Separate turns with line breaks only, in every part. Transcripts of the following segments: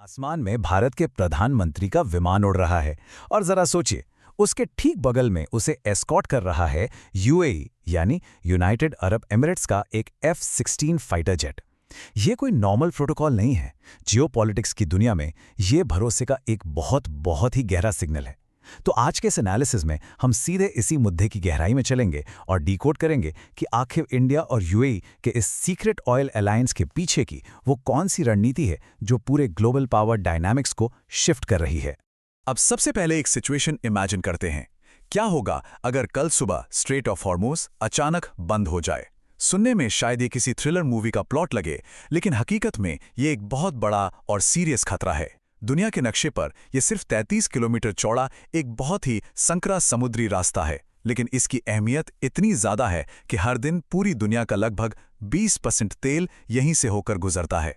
आसमान में भारत के प्रधानमंत्री का विमान उड़ रहा है और जरा सोचिए, उसके ठीक बगल में उसे एस्कॉर्ट कर रहा है यूएई यानी यूनाइटेड अरब एमिरेट्स का एक F-16 फाइटर जेट। ये कोई नॉर्मल प्रोटोकॉल नहीं है। जियोपॉलिटिक्स की दुनिया में ये भरोसे का एक बहुत बहुत ही गहरा सिग्नल है। तो आज के इस एनालिसिस में हम सीधे इसी मुद्दे की गहराई में चलेंगे और डिकोड करेंगे कि आखिर इंडिया और यूएई के इस सीक्रेट ऑयल अलायंस के पीछे की वो कौन सी रणनीति है जो पूरे ग्लोबल पावर डायनामिक्स को शिफ्ट कर रही है।
अब सबसे पहले एक सिचुएशन इमेजिन करते हैं। क्या होगा अगर कल सुबह स्ट्रेट ऑफ हॉर्मुज़ अचानक बंद हो जाए? सुनने में शायद ये किसी थ्रिलर मूवी का प्लॉट लगे, लेकिन हकीकत में ये एक बहुत बड़ा और सीरियस खतरा है। दुनिया के नक्शे पर यह सिर्फ 33 किलोमीटर चौड़ा एक बहुत ही संकरा समुद्री रास्ता है, लेकिन इसकी अहमियत इतनी ज़्यादा है कि हर दिन पूरी दुनिया का लगभग 20% तेल यहीं से होकर गुजरता है।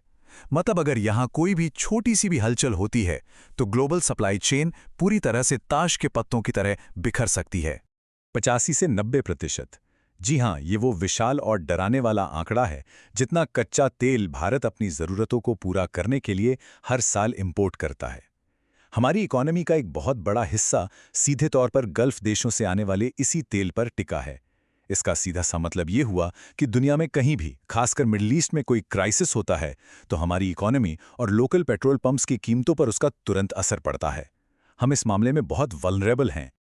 मतलब अगर यहाँ कोई भी छोटी सी भी हलचल होती है तो ग्लोबल सप्लाई चेन पूरी तरह से ताश के पत्तों की तरह बिखर सकती है।
85 से 90%। जी हाँ, ये वो विशाल और डराने वाला आंकड़ा है जितना कच्चा तेल भारत अपनी ज़रूरतों को पूरा करने के लिए हर साल इंपोर्ट करता है। हमारी इकोनॉमी का एक बहुत बड़ा हिस्सा सीधे तौर पर गल्फ देशों से आने वाले इसी तेल पर टिका है। इसका सीधा सा मतलब ये हुआ कि दुनिया में कहीं भी, खासकर मिडल ईस्ट में कोई क्राइसिस होता है तो हमारी इकोनॉमी और लोकल पेट्रोल पंप्स की कीमतों पर उसका तुरंत असर पड़ता है। हम इस मामले में बहुत वल्नरेबल हैं।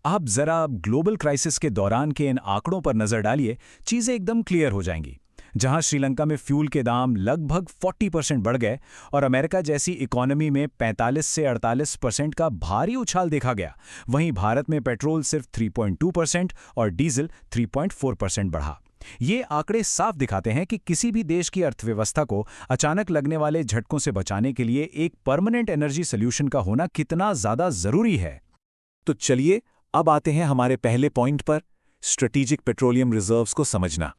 आप जरा ग्लोबल क्राइसिस के दौरान के इन आंकड़ों पर नजर डालिए, चीजें एकदम क्लियर हो जाएंगी। जहां श्रीलंका में फ्यूल के दाम लगभग 40% बढ़ गए और अमेरिका जैसी इकोनॉमी में 45 से 48% का भारी उछाल देखा गया, वहीं भारत में पेट्रोल सिर्फ 3.2% और डीजल 3.4% बढ़ा। ये आंकड़े साफ दिखाते हैं कि किसी भी देश की अर्थव्यवस्था को अचानक लगने वाले झटकों से बचाने के लिए एक परमानेंट एनर्जी सोल्यूशन का होना कितना ज्यादा जरूरी है।
तो चलिए अब आते हैं हमारे पहले पॉइंट पर, स्ट्रेटेजिक पेट्रोलियम रिजर्व्स को समझना।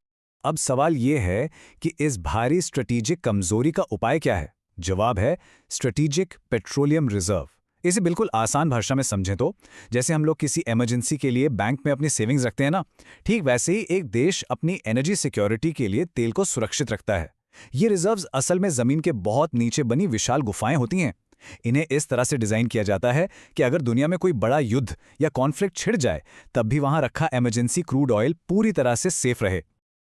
अब सवाल ये है कि इस भारी स्ट्रेटेजिक कमजोरी का उपाय क्या है? जवाब है स्ट्रेटेजिक पेट्रोलियम रिजर्व। इसे बिल्कुल आसान भाषा में समझें तो जैसे हम लोग किसी इमरजेंसी के लिए बैंक में अपनी सेविंग्स रखते हैं ना, ठीक वैसे ही एक देश अपनी एनर्जी सिक्योरिटी के लिए तेल को सुरक्षित रखता है। ये रिजर्व्स असल में जमीन के बहुत नीचे बनी विशाल गुफाएं होती हैं। इन्हें इस तरह से डिजाइन किया जाता है कि अगर दुनिया में कोई बड़ा युद्ध या कॉन्फ्लिक्ट छिड़ जाए तब भी वहां रखा इमरजेंसी क्रूड ऑयल पूरी तरह से सेफ रहे।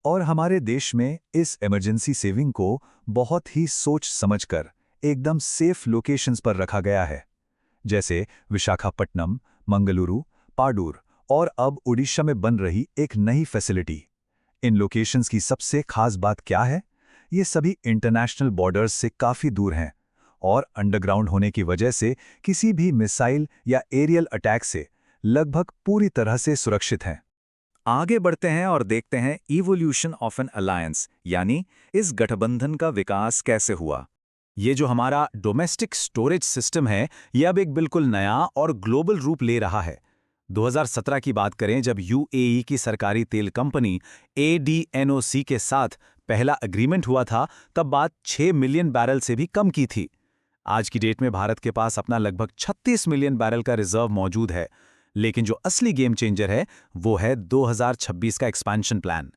और हमारे देश में इस इमरजेंसी सेविंग को बहुत ही सोच समझकर एकदम सेफ लोकेशंस पर रखा गया है, जैसे विशाखापट्टनम, मंगलुरु, पाडूर और अब उड़ीसा में बन रही एक नई फैसिलिटी। इन लोकेशंस की सबसे खास बात क्या है? ये सभी इंटरनेशनल बॉर्डर्स से काफ़ी दूर हैं और अंडरग्राउंड होने की वजह से किसी भी मिसाइल या एरियल अटैक से लगभग पूरी तरह से सुरक्षित हैं।
आगे बढ़ते हैं और देखते हैं इवोल्यूशन ऑफ एन अलायंस, यानी इस गठबंधन का विकास कैसे हुआ।
ये जो हमारा डोमेस्टिक स्टोरेज सिस्टम है, ये अब एक बिल्कुल नया और ग्लोबल रूप ले रहा है। 2017 की बात करें, जब यूएई की सरकारी तेल कंपनी ADNOC के साथ पहला एग्रीमेंट हुआ था, तब बात 6 मिलियन बैरल से भी कम की थी। आज की डेट में भारत के पास अपना लगभग 36 मिलियन बैरल का रिजर्व मौजूद है। लेकिन जो असली गेम चेंजर है वो है 2026 का एक्सपेंशन प्लान।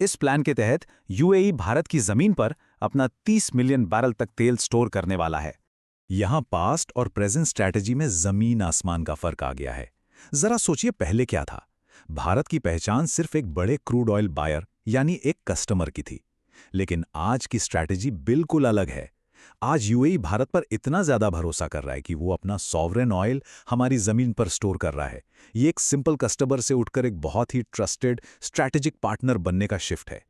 इस प्लान के तहत यूएई भारत की जमीन पर अपना 30 मिलियन बैरल तक तेल स्टोर करने वाला है।
यहाँ पास्ट और प्रेजेंट स्ट्रैटेजी में जमीन आसमान का फर्क आ गया है। जरा सोचिए, पहले क्या था? भारत की पहचान सिर्फ एक बड़े क्रूड ऑयल बायर यानी एक कस्टमर की थी, लेकिन आज की स्ट्रैटेजी बिल्कुल अलग है। आज यूएई भारत पर इतना ज्यादा भरोसा कर रहा है कि वो अपना सॉवरेन ऑयल हमारी जमीन पर स्टोर कर रहा है। ये एक सिंपल कस्टमर से उठकर एक बहुत ही ट्रस्टेड स्ट्रैटेजिक पार्टनर बनने का शिफ्ट है।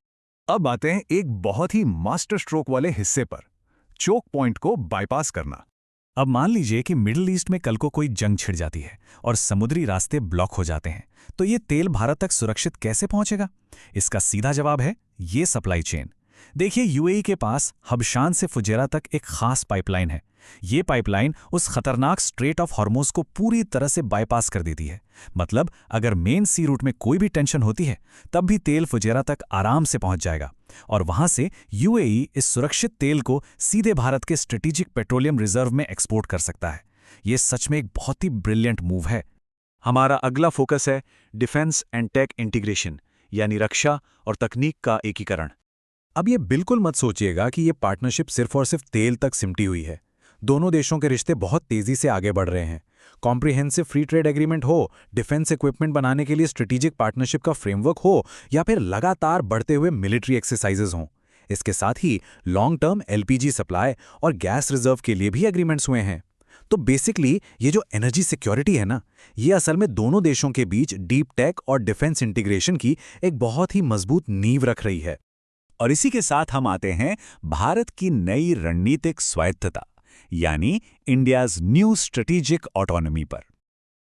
अब आते हैं एक बहुत ही मास्टर स्ट्रोक वाले हिस्से पर, चोक पॉइंट को बाईपास करना। अब मान लीजिए कि मिडिल ईस्ट में कल को कोई जंग छिड़ जाती है और समुद्री रास्ते ब्लॉक हो जाते हैं, तो ये तेल भारत तक सुरक्षित कैसे पहुंचेगा? इसका सीधा जवाब है ये सप्लाई चेन। देखिए, यूएई के पास हबशान से फुजेरा तक एक खास पाइपलाइन है। ये पाइपलाइन उस खतरनाक स्ट्रेट ऑफ हॉर्मुज़ को पूरी तरह से बाईपास कर देती है। मतलब अगर मेन सी रूट में कोई भी टेंशन होती है तब भी तेल फुजेरा तक आराम से पहुंच जाएगा और वहां से यूएई इस सुरक्षित तेल को सीधे भारत के स्ट्रेटेजिक पेट्रोलियम रिजर्व में एक्सपोर्ट कर सकता है। ये सच में एक बहुत ही ब्रिलियंट मूव है।
हमारा अगला फोकस है डिफेंस एंड टेक इंटीग्रेशन, यानी रक्षा और तकनीक का एकीकरण।
अब ये बिल्कुल मत सोचिएगा कि ये पार्टनरशिप सिर्फ और सिर्फ तेल तक सिमटी हुई है।
दोनों देशों के रिश्ते बहुत तेजी से आगे बढ़ रहे हैं। कॉम्प्रिहेंसिव फ्री ट्रेड एग्रीमेंट हो, डिफेंस इक्विपमेंट बनाने के लिए स्ट्रेटेजिक पार्टनरशिप का फ्रेमवर्क हो, या फिर लगातार बढ़ते हुए मिलिट्री एक्सरसाइजेज हों। इसके साथ ही लॉन्ग टर्म एलपीजी सप्लाई और गैस रिजर्व के लिए भी एग्रीमेंट्स हुए हैं। तो बेसिकली ये जो एनर्जी सिक्योरिटी है ना, ये असल में दोनों देशों के बीच डीप टेक और डिफेंस इंटीग्रेशन की एक बहुत ही मजबूत नींव रख रही है।
और इसी के साथ हम आते हैं भारत की नई रणनीतिक स्वायत्तता, यानी इंडियाज न्यू स्ट्रेटेजिक ऑटोनॉमी पर।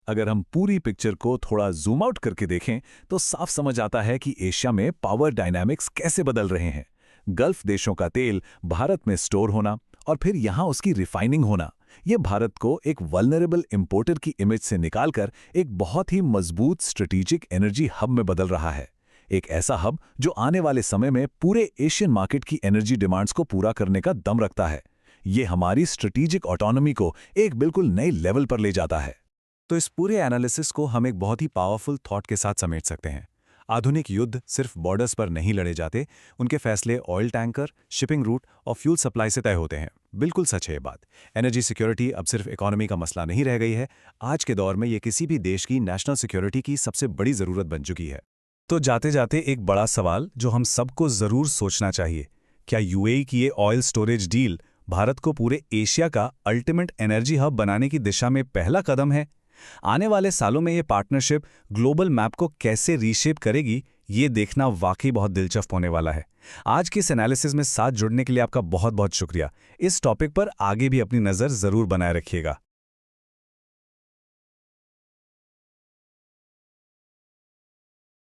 अगर हम पूरी पिक्चर को थोड़ा जूम आउट करके देखें तो साफ समझ आता है कि एशिया में पावर डायनामिक्स कैसे बदल रहे हैं। गल्फ देशों का तेल भारत में स्टोर होना और फिर यहां उसकी रिफाइनिंग होना, यह भारत को एक वल्नरेबल इंपोर्टर की इमेज से निकालकर एक बहुत ही मजबूत स्ट्रेटेजिक एनर्जी हब में बदल रहा है। एक ऐसा हब जो आने वाले समय में पूरे एशियन मार्केट की एनर्जी डिमांड्स को पूरा करने का दम रखता है। ये हमारी स्ट्रेटेजिक ऑटोनॉमी को एक बिल्कुल नए लेवल पर ले जाता है। तो इस पूरे एनालिसिस को हम एक बहुत ही पावरफुल थॉट के साथ समेट सकते हैं। आधुनिक युद्ध सिर्फ बॉर्डर्स पर नहीं लड़े जाते, उनके फैसले ऑयल टैंकर, शिपिंग रूट और फ्यूल सप्लाई से तय होते हैं। बिल्कुल सच है ये बात। एनर्जी सिक्योरिटी अब सिर्फ इकोनॉमी का मसला नहीं रह गई है। आज के दौर में ये किसी भी देश की नेशनल सिक्योरिटी की सबसे बड़ी जरूरत बन चुकी है।
तो जाते जाते एक बड़ा सवाल जो हम सबको जरूर सोचना चाहिए, क्या यूएई की ये ऑयल स्टोरेज डील भारत को पूरे एशिया का अल्टीमेट एनर्जी हब बनाने की दिशा में पहला कदम है? आने वाले सालों में ये पार्टनरशिप ग्लोबल मैप को कैसे रीशेप करेगी, ये देखना वाकई बहुत दिलचस्प होने वाला है। आज के इस एनालिसिस में साथ जुड़ने के लिए आपका बहुत बहुत शुक्रिया। इस टॉपिक पर आगे भी अपनी नज़र जरूर बनाए रखिएगा।